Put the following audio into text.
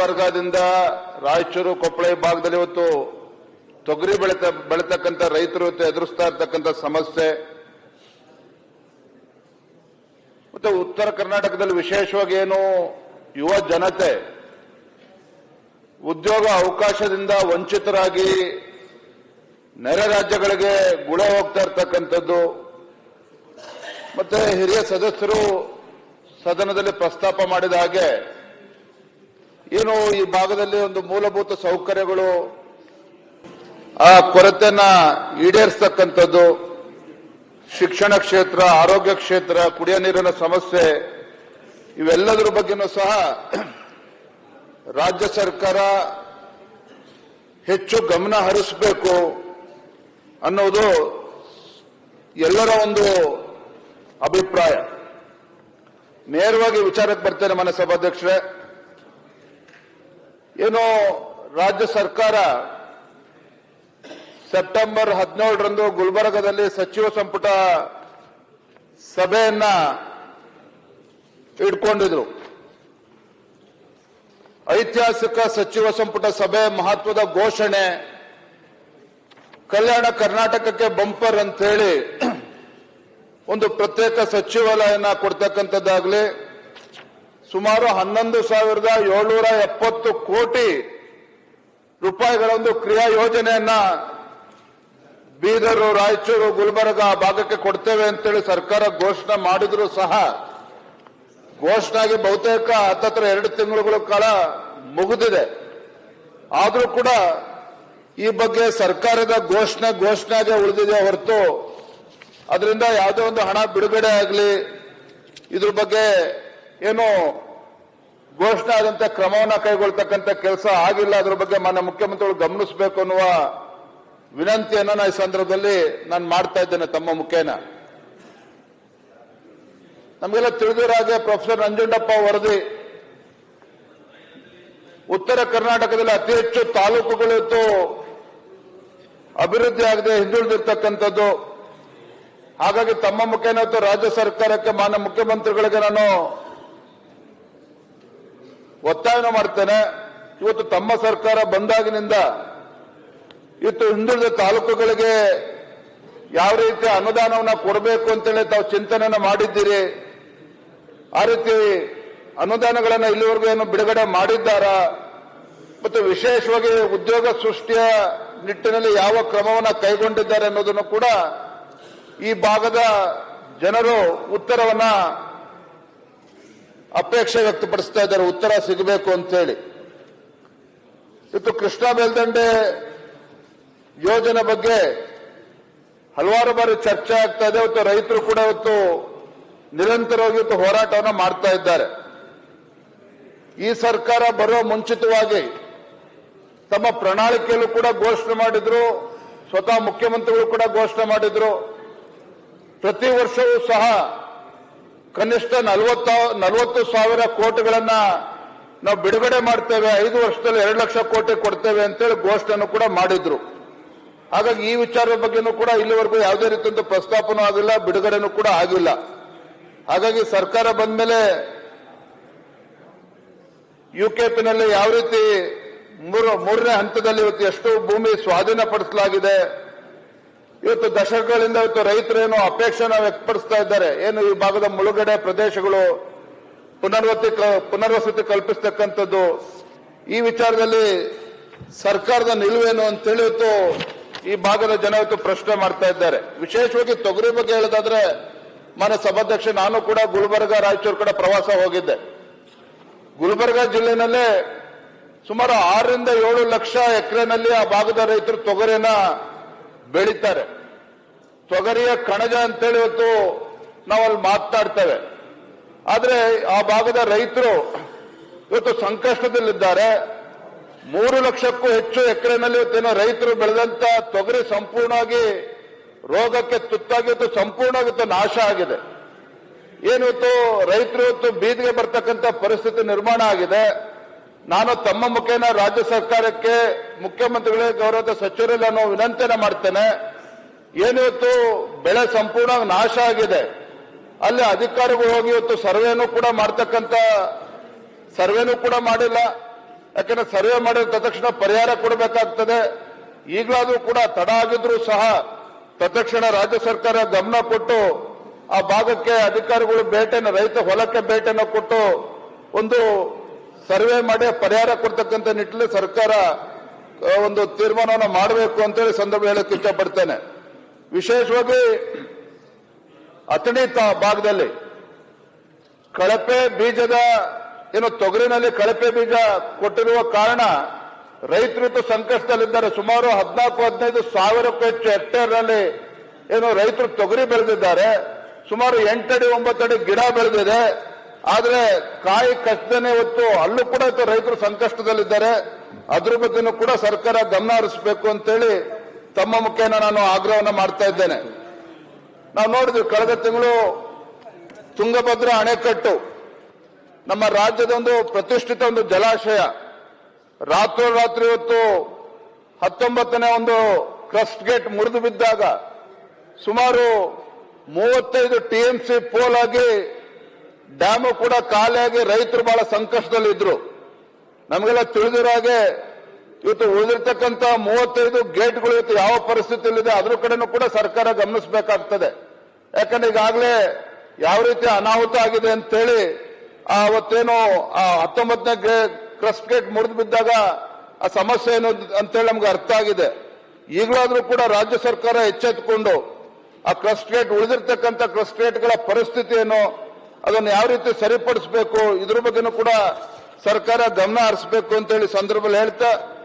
ಗುಲ್ಬರ್ಗಾದಿಂದ ರಾಯಚೂರು ಕೊಪ್ಪಳ ಭಾಗದಲ್ಲಿ ಇವತ್ತು ತೊಗರಿ ಬೆಳೀತಕ್ಕಂಥ ರೈತರು ಎದುರಿಸ್ತಾ ಇರತಕ್ಕಂಥ ಸಮಸ್ಯೆ, ಮತ್ತೆ ಉತ್ತರ ಕರ್ನಾಟಕದಲ್ಲಿ ವಿಶೇಷವಾಗಿ ಏನು ಯುವ ಜನತೆ ಉದ್ಯೋಗ ಅವಕಾಶದಿಂದ ವಂಚಿತರಾಗಿ ನೆರೆ ರಾಜ್ಯಗಳಿಗೆ ಗುಳೆ ಹೋಗ್ತಾ ಇರತಕ್ಕಂಥದ್ದು, ಮತ್ತೆ ಹಿರಿಯ ಸದಸ್ಯರು ಸದನದಲ್ಲಿ ಪ್ರಸ್ತಾಪ ಮಾಡಿದ ಹಾಗೆ ಏನು ಈ ಭಾಗದಲ್ಲಿ ಒಂದು ಮೂಲಭೂತ ಸೌಕರ್ಯಗಳು ಆ ಕೊರತೆಯನ್ನ ಈಡೇರಿಸತಕ್ಕಂಥದ್ದು, ಶಿಕ್ಷಣ ಕ್ಷೇತ್ರ, ಆರೋಗ್ಯ ಕ್ಷೇತ್ರ, ಕುಡಿಯ ನೀರಿನ ಸಮಸ್ಯೆ, ಇವೆಲ್ಲದರ ಬಗ್ಗೆನೂ ಸಹ ರಾಜ್ಯ ಸರ್ಕಾರ ಹೆಚ್ಚು ಗಮನ ಹರಿಸಬೇಕು ಅನ್ನೋದು ಎಲ್ಲರ ಒಂದು ಅಭಿಪ್ರಾಯ. ನೇರವಾಗಿ ವಿಚಾರಕ್ಕೆ ಬರ್ತೇನೆ ಮಾನ್ಯ ಸಭಾಧ್ಯಕ್ಷರೇ. ಏನು ರಾಜ್ಯ ಸರ್ಕಾರ ಸೆಪ್ಟೆಂಬರ್ 17ರಂದು ಗುಲ್ಬರ್ಗಾದಲ್ಲಿ ಸಚಿವ ಸಂಪುಟ ಸಭೆಯನ್ನ ಇಟ್ಕೊಂಡಿದ್ರು. ಐತಿಹಾಸಿಕ ಸಚಿವ ಸಂಪುಟ ಸಭೆ, ಮಹತ್ವದ ಘೋಷಣೆ, ಕಲ್ಯಾಣ ಕರ್ನಾಟಕಕ್ಕೆ ಬಂಪರ್ ಅಂತ ಹೇಳಿ ಒಂದು ಪ್ರತ್ಯೇಕ ಸಚಿವಾಲಯನ ಕೊಡ್ತಕ್ಕಂಥದ್ದಾಗಲಿ, ಸುಮಾರು 11,770 ಕೋಟಿ ರೂಪಾಯಿಗಳ ಒಂದು ಕ್ರಿಯಾ ಯೋಜನೆಯನ್ನ ಬೀದರು, ರಾಯಚೂರು, ಗುಲ್ಬರ್ಗಾ ಭಾಗಕ್ಕೆ ಕೊಡ್ತೇವೆ ಅಂತೇಳಿ ಸರ್ಕಾರ ಘೋಷಣೆ ಮಾಡಿದ್ರು ಸಹ ಘೋಷಣೆ ಆಗಿ ಬಹುತೇಕ 2 ತಿಂಗಳುಗಳ ಕಾಲ ಮುಗಿದಿದೆ. ಆದರೂ ಕೂಡ ಈ ಬಗ್ಗೆ ಸರ್ಕಾರದ ಘೋಷಣೆಗೆ ಉಳಿದಿದೆ ಹೊರತು ಅದರಿಂದ ಯಾವುದೇ ಒಂದು ಹಣ ಬಿಡುಗಡೆ ಆಗಲಿ, ಇದ್ರ ಬಗ್ಗೆ ಏನು ಘೋಷಣೆ ಆದಂತ ಕ್ರಮವನ್ನು ಕೈಗೊಳ್ತಕ್ಕಂಥ ಕೆಲಸ ಆಗಿಲ್ಲ. ಅದ್ರ ಬಗ್ಗೆ ಮಾನ್ಯ ಮುಖ್ಯಮಂತ್ರಿಗಳು ಗಮನಿಸಬೇಕು ಅನ್ನುವ ವಿನಂತಿಯನ್ನು ನಾನು ಈ ಸಂದರ್ಭದಲ್ಲಿ ನಾನು ಮಾಡ್ತಾ ಇದ್ದೇನೆ ತಮ್ಮ ಮುಖೇನ. ನಮಗೆಲ್ಲ ತಿಳಿದಿರೋ ಹಾಗೆ ಪ್ರೊಫೆಸರ್ ನಂಜುಂಡಪ್ಪ ವರದಿ, ಉತ್ತರ ಕರ್ನಾಟಕದಲ್ಲಿ ಅತಿ ಹೆಚ್ಚು ತಾಲೂಕುಗಳು ಇವತ್ತು ಅಭಿವೃದ್ಧಿ ಆಗದೆ ಹಿಂದುಳಿದಿರ್ತಕ್ಕಂಥದ್ದು. ಹಾಗಾಗಿ ತಮ್ಮ ಮುಖೇನ ಇವತ್ತು ರಾಜ್ಯ ಸರ್ಕಾರಕ್ಕೆ, ಮಾನ್ಯ ಮುಖ್ಯಮಂತ್ರಿಗಳಿಗೆ ನಾನು ಒತ್ತಾಯನ ಮಾಡ್ತೇನೆ. ಇವತ್ತು ತಮ್ಮ ಸರ್ಕಾರ ಬಂದಾಗಿನಿಂದ ಇವತ್ತು ಹಿಂದುಳಿದ ತಾಲೂಕುಗಳಿಗೆ ಯಾವ ರೀತಿ ಅನುದಾನವನ್ನು ಕೊಡಬೇಕು ಅಂತೇಳಿ ತಾವು ಚಿಂತನೆಯನ್ನು ಮಾಡಿದ್ದೀರಿ. ಆ ರೀತಿ ಅನುದಾನಗಳನ್ನು ಇಲ್ಲಿವರೆಗೂ ಏನು ಬಿಡುಗಡೆ ಮಾಡಿದ್ದಾರಾ, ಮತ್ತು ವಿಶೇಷವಾಗಿ ಉದ್ಯೋಗ ಸೃಷ್ಟಿಯ ನಿಟ್ಟಿನಲ್ಲಿ ಯಾವ ಕ್ರಮವನ್ನು ಕೈಗೊಂಡಿದ್ದಾರೆ ಅನ್ನೋದನ್ನು ಕೂಡ ಈ ಭಾಗದ ಜನರು ಉತ್ತರವನ್ನ ಅಪೇಕ್ಷೆ ವ್ಯಕ್ತಪಡಿಸ್ತಾ ಇದ್ದಾರೆ, ಉತ್ತರ ಸಿಗಬೇಕು ಅಂತೇಳಿ. ಇವತ್ತು ಕೃಷ್ಣಾ ಮೇಲ್ದಂಡೆ ಯೋಜನೆ ಬಗ್ಗೆ ಹಲವಾರು ಬಾರಿ ಚರ್ಚೆ ಆಗ್ತಾ ಇದೆ. ಇವತ್ತು ರೈತರು ಕೂಡ ಇವತ್ತು ನಿರಂತರವಾಗಿ ಇವತ್ತು ಹೋರಾಟವನ್ನು ಮಾಡ್ತಾ ಇದ್ದಾರೆ. ಈ ಸರ್ಕಾರ ಬರುವ ಮುಂಚಿತವಾಗಿ ತಮ್ಮ ಪ್ರಣಾಳಿಕೆಯಲ್ಲೂ ಕೂಡ ಘೋಷಣೆ ಮಾಡಿದ್ರು, ಸ್ವತಃ ಮುಖ್ಯಮಂತ್ರಿಗಳು ಕೂಡ ಘೋಷಣೆ ಮಾಡಿದ್ರು. ಪ್ರತಿ ವರ್ಷವೂ ಸಹ ಕನಿಷ್ಠ 40,000 ಕೋಟಿಗಳನ್ನ ನಾವು ಬಿಡುಗಡೆ ಮಾಡ್ತೇವೆ, 5 ವರ್ಷದಲ್ಲಿ 2 ಲಕ್ಷ ಕೋಟಿ ಕೊಡ್ತೇವೆ ಅಂತೇಳಿ ಘೋಷಣೆಯನ್ನು ಕೂಡ ಮಾಡಿದ್ರು. ಹಾಗಾಗಿ ಈ ವಿಚಾರದ ಬಗ್ಗೆನೂ ಕೂಡ ಇಲ್ಲಿವರೆಗೂ ಯಾವುದೇ ರೀತಿಯ ಪ್ರಸ್ತಾಪನೂ ಆಗಿಲ್ಲ, ಬಿಡುಗಡೆನೂ ಕೂಡ ಆಗಿಲ್ಲ. ಹಾಗಾಗಿ ಸರ್ಕಾರ ಬಂದ ಮೇಲೆ ಯುಕೆಪಿನಲ್ಲಿ ಯಾವ ರೀತಿ ಮೂರನೇ ಹಂತದಲ್ಲಿ ಇವತ್ತು ಎಷ್ಟು ಭೂಮಿ ಸ್ವಾಧೀನಪಡಿಸಲಾಗಿದೆ, ಇವತ್ತು ದಶಕಗಳಿಂದ ಇವತ್ತು ರೈತರೇನು ಅಪೇಕ್ಷೆನ ವ್ಯಕ್ತಪಡಿಸ್ತಾ ಇದ್ದಾರೆ, ಏನು ಈ ಭಾಗದ ಮುಳುಗಡೆ ಪ್ರದೇಶಗಳು ಪುನರ್ವಸತಿ ಕಲ್ಪಿಸತಕ್ಕಂಥದ್ದು, ಈ ವಿಚಾರದಲ್ಲಿ ಸರ್ಕಾರದ ನಿಲುವೇನು ಅಂತೇಳಿ ಇವತ್ತು ಈ ಭಾಗದ ಜನ ಇವತ್ತು ಪ್ರಶ್ನೆ ಮಾಡ್ತಾ ಇದ್ದಾರೆ. ವಿಶೇಷವಾಗಿ ತೊಗರಿ ಬಗ್ಗೆ ಹೇಳೋದಾದ್ರೆ, ಮಾನ್ಯ ಸಭಾಧ್ಯಕ್ಷ, ನಾನು ಕೂಡ ಗುಲ್ಬರ್ಗಾ, ರಾಯಚೂರು ಕಡೆ ಪ್ರವಾಸ ಹೋಗಿದ್ದೆ. ಗುಲ್ಬರ್ಗಾ ಜಿಲ್ಲೆನಲ್ಲೇ ಸುಮಾರು 6ರಿಂದ 7 ಲಕ್ಷ ಎಕರೆನಲ್ಲಿ ಆ ಭಾಗದ ರೈತರು ತೊಗರಿಯನ್ನ ಬೆಳೀತಾರೆ. ತೊಗರಿಯ ಕಣಜ ಅಂತೇಳಿ ಇವತ್ತು ನಾವು ಅಲ್ಲಿ ಮಾತನಾಡ್ತೇವೆ. ಆದ್ರೆ ಆ ಭಾಗದ ರೈತರು ಇವತ್ತು ಸಂಕಷ್ಟದಲ್ಲಿದ್ದಾರೆ. 3 ಲಕ್ಷಕ್ಕೂ ಹೆಚ್ಚು ಎಕರೆನಲ್ಲಿ ಇವತ್ತೇನೋ ರೈತರು ಬೆಳೆದಂತ ತೊಗರಿ ಸಂಪೂರ್ಣವಾಗಿ ರೋಗಕ್ಕೆ ತುತ್ತಾಗಿ ಇವತ್ತು ಸಂಪೂರ್ಣವಾಗಿ ನಾಶ ಆಗಿದೆ. ಏನಿವತ್ತು ರೈತರು ಇವತ್ತು ಬೀದಿಗೆ ಬರ್ತಕ್ಕಂಥ ಪರಿಸ್ಥಿತಿ ನಿರ್ಮಾಣ ಆಗಿದೆ. ನಾನು ತಮ್ಮ ಮುಖೇನ ರಾಜ್ಯ ಸರ್ಕಾರಕ್ಕೆ, ಮುಖ್ಯಮಂತ್ರಿಗಳಿಗೆ, ಗೌರವದ ಸಚಿವರಲ್ಲಿ ನಾನು ವಿನಂತಿಯನ್ನು ಮಾಡ್ತೇನೆ. ಏನಿವತ್ತು ಬೆಳೆ ಸಂಪೂರ್ಣ ನಾಶ ಆಗಿದೆ, ಅಲ್ಲಿ ಅಧಿಕಾರಿಗಳು ಹೋಗಿ ಇವತ್ತು ಸರ್ವೇನೂ ಕೂಡ ಮಾಡಿಲ್ಲ. ಯಾಕಂದ್ರೆ ಸರ್ವೆ ಮಾಡಿದ ತಕ್ಷಣ ಪರಿಹಾರ ಕೊಡಬೇಕಾಗ್ತದೆ. ಈಗಲಾದ್ರೂ ಕೂಡ ತಡ ಆಗಿದ್ರು ಸಹ ತತ್ಕ್ಷಣ ರಾಜ್ಯ ಸರ್ಕಾರ ಗಮನ ಕೊಟ್ಟು ಆ ಭಾಗಕ್ಕೆ ಅಧಿಕಾರಿಗಳು ಭೇಟಿಯನ್ನು, ರೈತ ಹೊಲಕ್ಕೆ ಭೇಟಿಯನ್ನು ಕೊಟ್ಟು ಒಂದು ಸರ್ವೆ ಮಾಡಿ ಪರಿಹಾರ ಕೊಡ್ತಕ್ಕಂಥ ನಿಟ್ಟಿನಲ್ಲಿ ಸರ್ಕಾರ ಒಂದು ತೀರ್ಮಾನವನ್ನು ಮಾಡಬೇಕು ಅಂತೇಳಿ ಸಂದರ್ಭ ಹೇಳಕ್ಕೆ ಇಷ್ಟಪಡ್ತೇನೆ. ವಿಶೇಷವಾಗಿ ಅಥಣಿ ಭಾಗದಲ್ಲಿ ಕಳಪೆ ಬೀಜದ ತೊಗರಿನಲ್ಲಿ ಕಳಪೆ ಬೀಜ ಕೊಟ್ಟಿರುವ ಕಾರಣ ರೈತರು ಸಂಕಷ್ಟದಲ್ಲಿದ್ದಾರೆ. ಸುಮಾರು 14-15 ಸಾವಿರಕ್ಕೂ ಹೆಚ್ಚು ಹೆಕ್ಟೇರ್ನಲ್ಲಿ ರೈತರು ತೊಗರಿ ಬೆಳೆದಿದ್ದಾರೆ. ಸುಮಾರು 8 ಅಡಿ 9 ಅಡಿ ಗಿಡ ಬೆಳೆದಿದೆ. ಆದ್ರೆ ಕಾಯಿ ಕಷ್ಟನೇ ಹೊತ್ತು ಅಲ್ಲೂ ಕೂಡ ರೈತರು ಸಂಕಷ್ಟದಲ್ಲಿದ್ದಾರೆ. ಅದ್ರ ಬಗ್ಗೆನೂ ಕೂಡ ಸರ್ಕಾರ ಗಮನ ಹರಿಸಬೇಕು ಅಂತೇಳಿ ತಮ್ಮ ಮುಖೇನ ನಾನು ಆಗ್ರಹವನ್ನು ಮಾಡ್ತಾ ಇದ್ದೇನೆ. ನಾವು ನೋಡಿದ್ವಿ ಕಳೆದ ತಿಂಗಳು ತುಂಗಭದ್ರಾ ಅಣೆಕಟ್ಟು ನಮ್ಮ ರಾಜ್ಯದ ಒಂದು ಪ್ರತಿಷ್ಠಿತ ಒಂದು ಜಲಾಶಯ ರಾತ್ರೋರಾತ್ರಿ ಇವತ್ತು 19ನೇ ಒಂದು ಕ್ರಸ್ಟ್ ಗೇಟ್ ಮುರಿದು ಬಿದ್ದಾಗ ಸುಮಾರು 35 TMC ಪೋಲ್ ಆಗಿ ಡ್ಯಾಮು ಕೂಡ ಖಾಲಿಯಾಗಿ ರೈತರು ಬಹಳ ಸಂಕಷ್ಟದಲ್ಲಿದ್ರು. ನಮಗೆಲ್ಲ ತಿಳಿದಿರೋ ಹಾಗೆ ಇವತ್ತು ಉಳಿದಿರ್ತಕ್ಕಂಥ 35 ಗೇಟ್ಗಳು ಇವತ್ತು ಯಾವ ಪರಿಸ್ಥಿತಿಯಲ್ಲಿದೆ ಅದ್ರ ಕಡೆನೂ ಕೂಡ ಸರ್ಕಾರ ಗಮನಿಸಬೇಕಾಗ್ತದೆ. ಯಾಕಂದ್ರೆ ಈಗಾಗಲೇ ಯಾವ ರೀತಿ ಅನಾಹುತ ಆಗಿದೆ ಅಂತೇಳಿ ಅವತ್ತೇನು 19ನೇ ಕ್ರಸ್ಟ್ ಗೇಟ್ ಮುರಿದು ಬಿದ್ದಾಗ ಆ ಸಮಸ್ಯೆ ಏನು ಅಂತೇಳಿ ನಮ್ಗೆ ಅರ್ಥ ಆಗಿದೆ. ಈಗಲಾದ್ರೂ ಕೂಡ ರಾಜ್ಯ ಸರ್ಕಾರ ಎಚ್ಚೆತ್ತುಕೊಂಡು ಆ ಕ್ರಸ್ಟ್ ಗೇಟ್ ಉಳಿದಿರ್ತಕ್ಕಂಥ ಕ್ರಸ್ಟ್ ಗೇಟ್ಗಳ ಪರಿಸ್ಥಿತಿ ಏನು ಅದನ್ನು ಯಾವ ರೀತಿ ಸರಿಪಡಿಸಬೇಕು ಇದ್ರ ಬಗ್ಗೆನೂ ಕೂಡ ಸರ್ಕಾರ ಗಮನ ಹರಿಸಬೇಕು ಅಂತೇಳಿ ಸಂದರ್ಭದಲ್ಲಿ ಹೇಳ್ತಾ